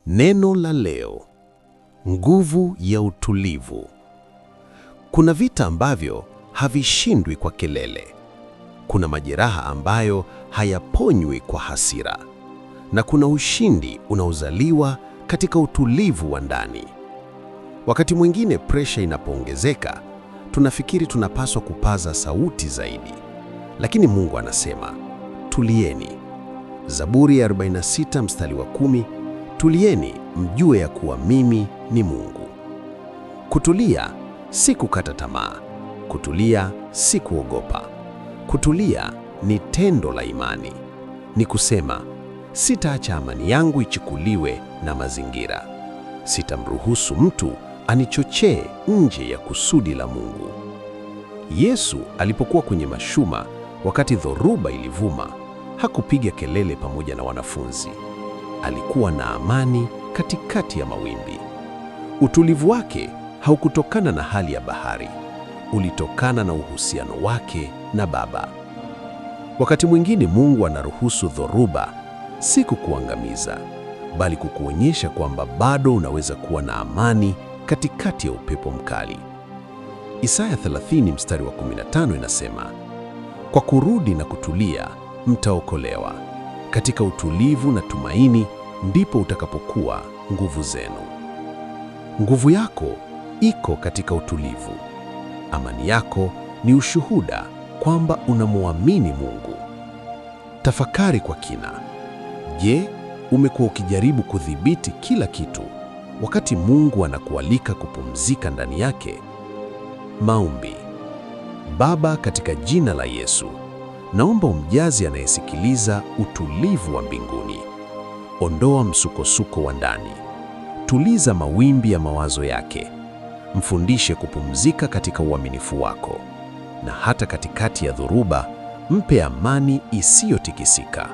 Neno la leo: nguvu ya utulivu. Kuna vita ambavyo havishindwi kwa kelele. Kuna majeraha ambayo hayaponywi kwa hasira. Na kuna ushindi unaozaliwa katika utulivu wa ndani. Wakati mwingine presha inapoongezeka, tunafikiri tunapaswa kupaza sauti zaidi. Lakini Mungu anasema, tulieni. Zaburi ya 46 mstari wa 10, tulieni mjue ya kuwa mimi ni Mungu. Kutulia si kukata tamaa. Kutulia si kuogopa. Kutulia ni tendo la imani. Ni kusema, sitaacha amani yangu ichukuliwe na mazingira. Sitamruhusu mtu anichochee nje ya kusudi la Mungu. Yesu alipokuwa kwenye mashua wakati dhoruba ilivuma, hakupiga kelele pamoja na wanafunzi. Alikuwa na amani katikati ya mawimbi. Utulivu wake haukutokana na hali ya bahari, ulitokana na uhusiano wake na Baba. Wakati mwingine Mungu anaruhusu dhoruba, si kukuangamiza, bali kukuonyesha kwamba bado unaweza kuwa na amani katikati ya upepo mkali. Isaya 30 mstari wa 15 inasema, kwa kurudi na kutulia mtaokolewa. Katika utulivu na tumaini ndipo utakapokuwa nguvu zenu. Nguvu yako iko katika utulivu. Amani yako ni ushuhuda kwamba unamwamini Mungu. Tafakari kwa kina. Je, umekuwa ukijaribu kudhibiti kila kitu wakati Mungu anakualika kupumzika ndani yake? Maombi. Baba, katika jina la Yesu, naomba umjaze anayesikiliza utulivu wa mbinguni. Ondoa msukosuko wa ndani. Tuliza mawimbi ya mawazo yake. Mfundishe kupumzika katika uaminifu wako. Na hata katikati ya dhoruba, mpe amani isiyotikisika.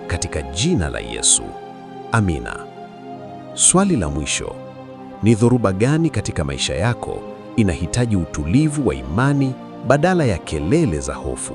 Katika jina la Yesu. Amina. Swali la mwisho. Ni dhoruba gani katika maisha yako inahitaji utulivu wa imani badala ya kelele za hofu?